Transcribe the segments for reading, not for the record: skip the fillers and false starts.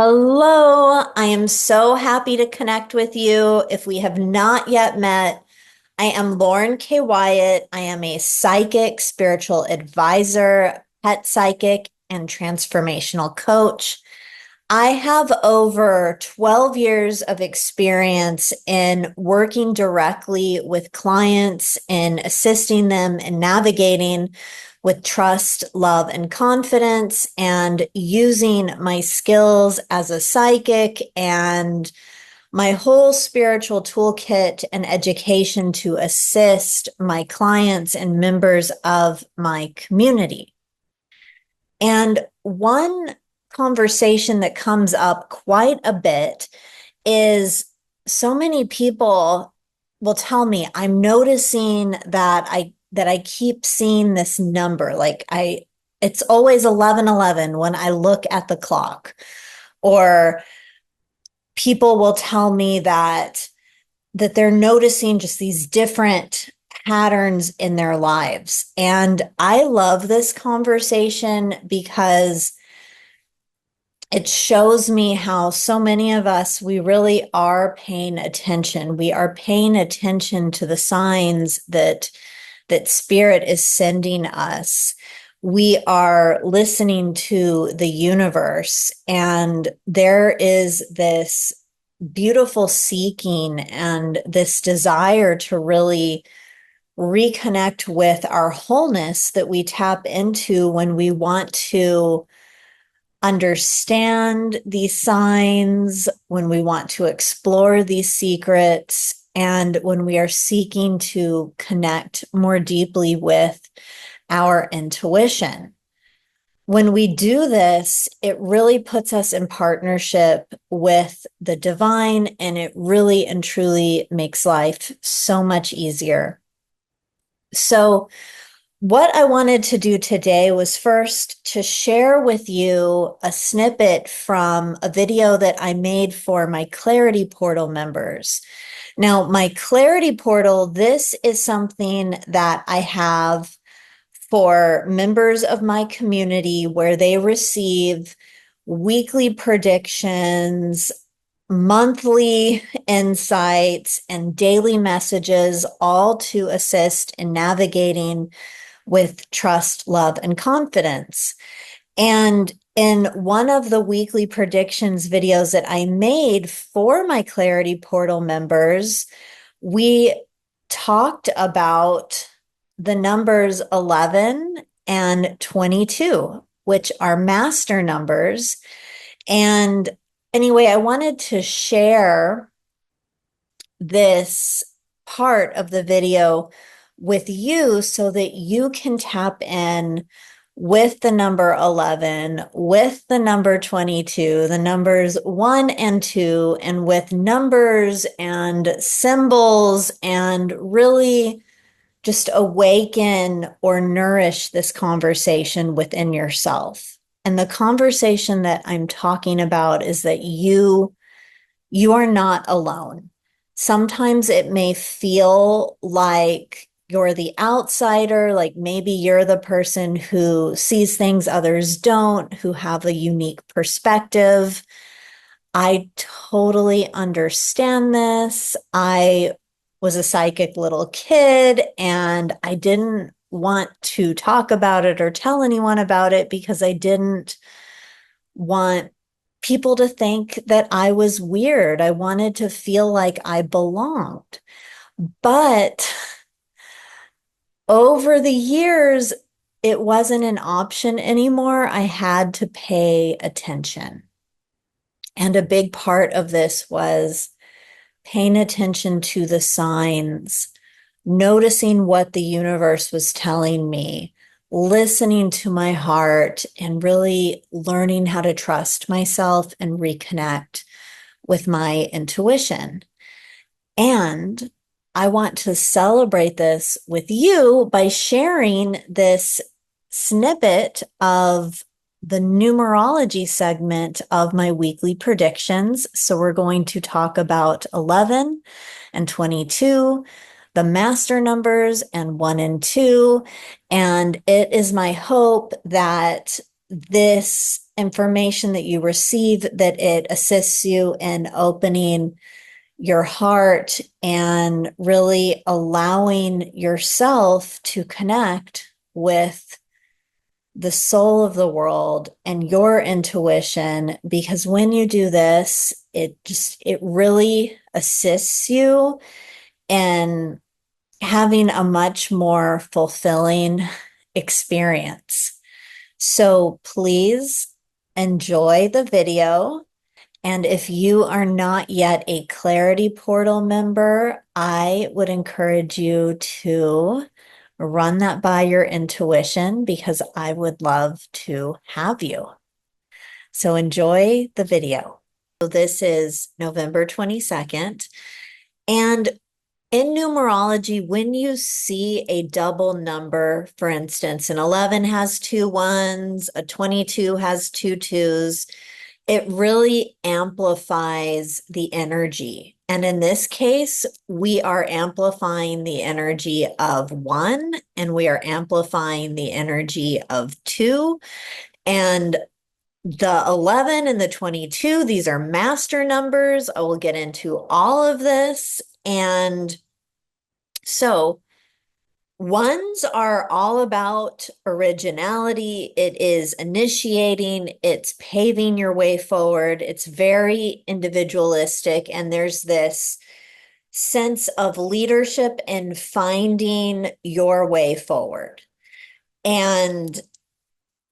Hello, I am so happy to connect with you. If we have not yet met, I am Lauren Kay Wyatt. I am a psychic, spiritual advisor, pet psychic, and transformational coach. I have over 12 years of experience in working directly with clients and assisting them in navigating with trust, love, and confidence, and using my skills as a psychic and my whole spiritual toolkit and education to assist my clients and members of my community. And one conversation that comes up quite a bit is so many people will tell me, I'm noticing that I keep seeing this number. It's always 11:11 when I look at the clock. Or people will tell me that they're noticing just these different patterns in their lives. And I love this conversation because it shows me how so many of us, we really are paying attention. We are paying attention to the signs that spirit is sending us. We are listening to the universe, and there is this beautiful seeking and this desire to really reconnect with our wholeness that we tap into when we want to understand these signs, when we want to explore these secrets, and when we are seeking to connect more deeply with our intuition. When we do this, it really puts us in partnership with the divine, and it really and truly makes life so much easier. So, what I wanted to do today was first to share with you a snippet from a video that I made for my Clarity Portal members. Now, my Clarity Portal, this is something that I have for members of my community where they receive weekly predictions, monthly insights, and daily messages, all to assist in navigating with trust, love, and confidence. And in one of the weekly predictions videos that I made for my Clarity Portal members, we talked about the numbers 11 and 22, which are master numbers. And anyway, I wanted to share this part of the video with you so that you can tap in with the number 11, with the number 22, the numbers 1 and 2, and with numbers and symbols, and really just awaken or nourish this conversation within yourself. And the conversation that I'm talking about is that you are not alone. Sometimes it may feel like you're the outsider, like maybe you're the person who sees things others don't, who have a unique perspective. I totally understand this. I was a psychic little kid, and I didn't want to talk about it or tell anyone about it because I didn't want people to think that I was weird. I wanted to feel like I belonged. But over the years, it wasn't an option anymore. I had to pay attention. And a big part of this was paying attention to the signs, noticing what the universe was telling me, listening to my heart, and really learning how to trust myself and reconnect with my intuition. And I want to celebrate this with you by sharing this snippet of the numerology segment of my weekly predictions. So we're going to talk about 11 and 22, the master numbers, and 1 and 2. And it is my hope that this information that you receive, that it assists you in opening your heart and really allowing yourself to connect with the soul of the world and your intuition. Because when you do this, it really assists you in having a much more fulfilling experience. So please enjoy the video. And if you are not yet a Clarity Portal member, I would encourage you to run that by your intuition, because I would love to have you. So enjoy the video. So this is November 22nd. And in numerology, when you see a double number, for instance, an 11 has two ones, a 22 has two twos, it really amplifies the energy. And in this case, we are amplifying the energy of one, and we are amplifying the energy of two. And the 11 and the 22, these are master numbers. I will get into all of this. And so ones are all about originality. It is initiating, it's paving your way forward. It's very individualistic, and there's this sense of leadership and finding your way forward. And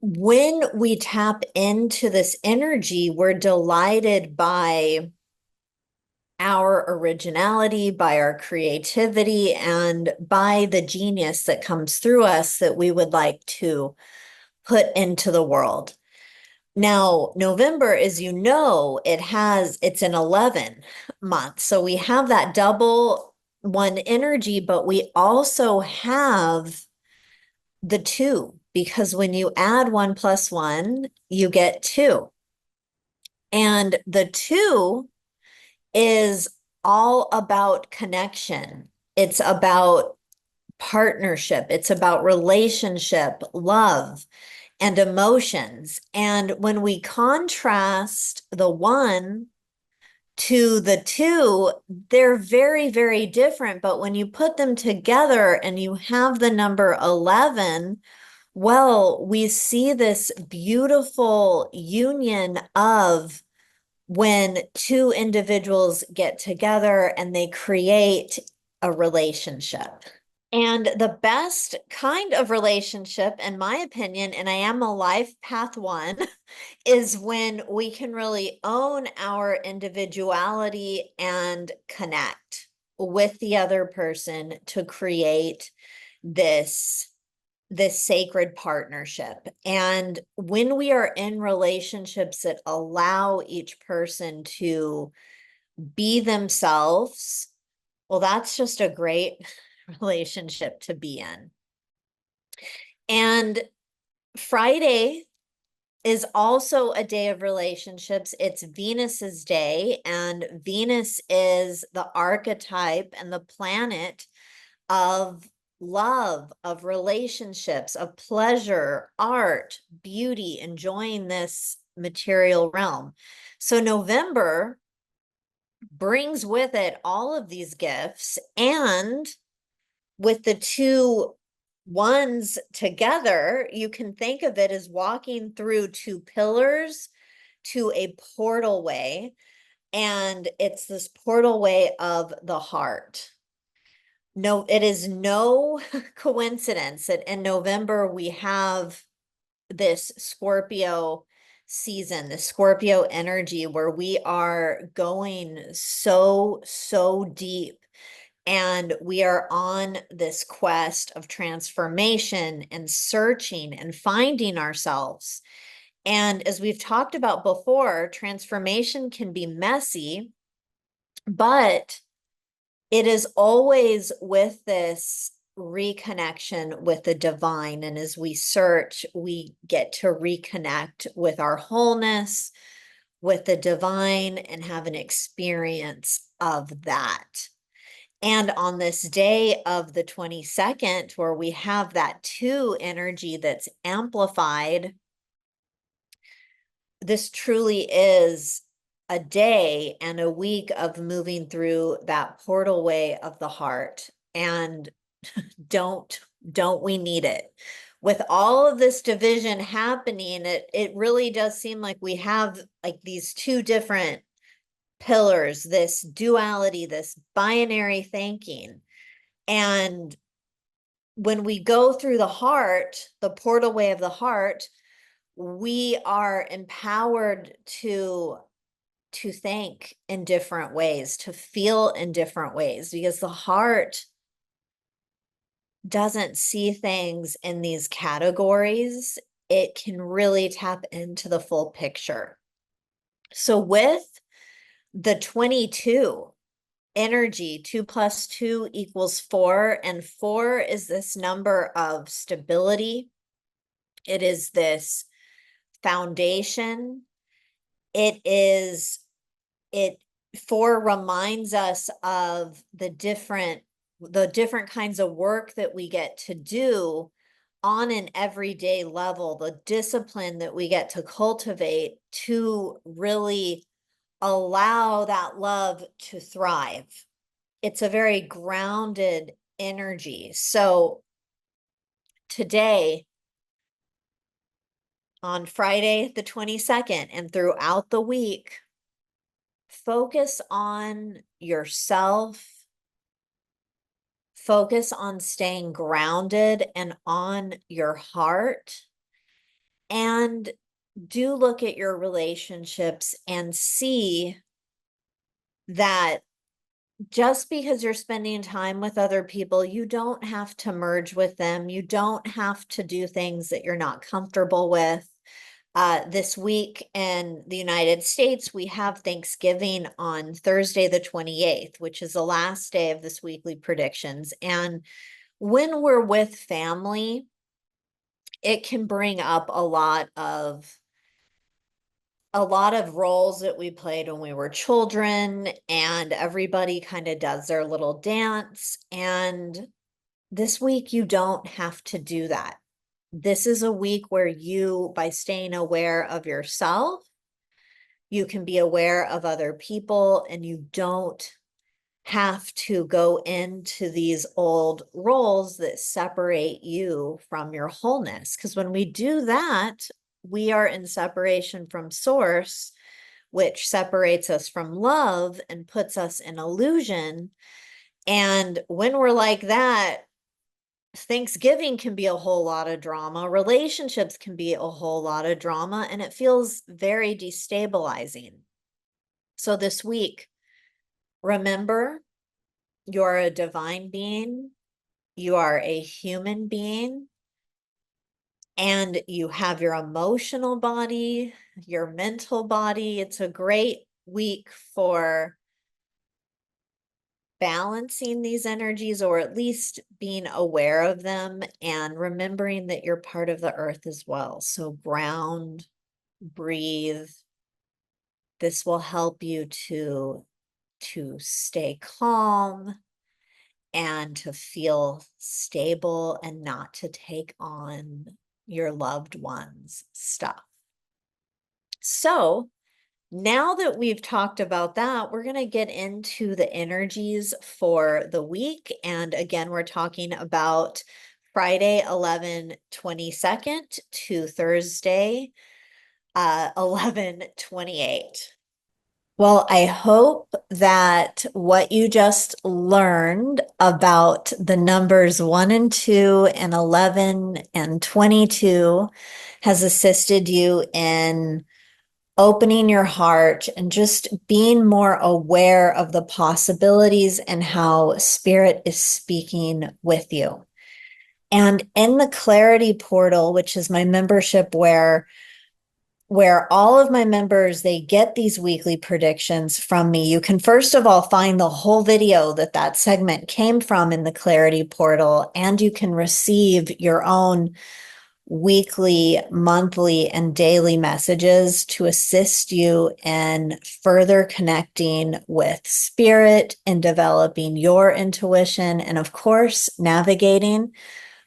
when we tap into this energy, we're delighted by our originality, by our creativity, and by the genius that comes through us that we would like to put into the world. Now, November, as you know, it's an 11 month. So we have that double one energy, but we also have the two, because when you add 1 + 1, you get 2. And the 2 is all about connection. It's about partnership. It's about relationship, love, and emotions. And when we contrast the 1 to the 2, they're very, very different. But when you put them together and you have the number 11, well, we see this beautiful union of when two individuals get together and they create a relationship. And the best kind of relationship, in my opinion, and I am a life path 1, is when we can really own our individuality and connect with the other person to create this sacred partnership. And when we are in relationships that allow each person to be themselves, well, that's just a great relationship to be in. And Friday is also a day of relationships. It's Venus's day, and Venus is the archetype and the planet of love, of relationships, of pleasure, art, beauty, enjoying this material realm. So November brings with it all of these gifts, and with the two ones together, you can think of it as walking through two pillars to a portal way, and it's this portal way of the heart. No, it is no coincidence that in November we have this Scorpio season, the Scorpio energy, where we are going so, so deep. And we are on this quest of transformation and searching and finding ourselves. And as we've talked about before, transformation can be messy, but it is always with this reconnection with the divine. And as we search, we get to reconnect with our wholeness, with the divine, and have an experience of that. And on this day of the 22nd, where we have that 2 energy that's amplified, this truly is a day and a week of moving through that portal way of the heart. And don't we need it? With all of this division happening, it really does seem like we have like these two different pillars, this duality, this binary thinking. And when we go through the heart, the portal way of the heart, we are empowered to think in different ways, to feel in different ways, because the heart doesn't see things in these categories. It can really tap into the full picture. So with the 22 energy, 2 plus 2 equals 4, and 4 is this number of stability. It is this foundation. It 4 reminds us of the different kinds of work that we get to do on an everyday level, the discipline that we get to cultivate to really allow that love to thrive. It's a very grounded energy. So today, on Friday, the 22nd, and throughout the week, focus on yourself. Focus on staying grounded and on your heart. And do look at your relationships and see that just because you're spending time with other people, you don't have to merge with them. You don't have to do things that you're not comfortable with. This week in the United States, we have Thanksgiving on Thursday, the 28th, which is the last day of this weekly predictions. And when we're with family, it can bring up a lot of roles that we played when we were children, and everybody kind of does their little dance. And this week, you don't have to do that. This is a week where you, by staying aware of yourself, you can be aware of other people, and you don't have to go into these old roles that separate you from your wholeness. Because when we do that, we are in separation from source, which separates us from love and puts us in illusion. And when we're like that, Thanksgiving can be a whole lot of drama. Relationships can be a whole lot of drama, and it feels very destabilizing. So this week, remember, you're a divine being. You are a human being. And you have your emotional body, your mental body. It's a great week for balancing these energies, or at least being aware of them and remembering that you're part of the earth as well. So ground, breathe. This will help you to stay calm and to feel stable and not to take on your loved one's stuff. So now that we've talked about that, we're going to get into the energies for the week. And again, we're talking about Friday, 11/22 to Thursday, 11/28. Well, I hope that what you just learned about the numbers 1 and 2 and 11 and 22 has assisted you in opening your heart and just being more aware of the possibilities and how spirit is speaking with you. And in the Clarity Portal, which is my membership where all of my members, they get these weekly predictions from me. You can first of all find the whole video that segment came from in the Clarity Portal, and you can receive your own weekly, monthly, and daily messages to assist you in further connecting with spirit and developing your intuition, and of course, navigating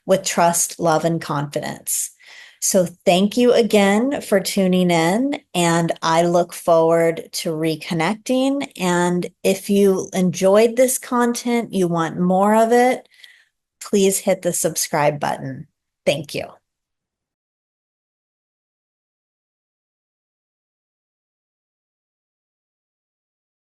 with trust, love, and confidence. So thank you again for tuning in, and I look forward to reconnecting. And if you enjoyed this content, you want more of it, please hit the subscribe button. Thank you.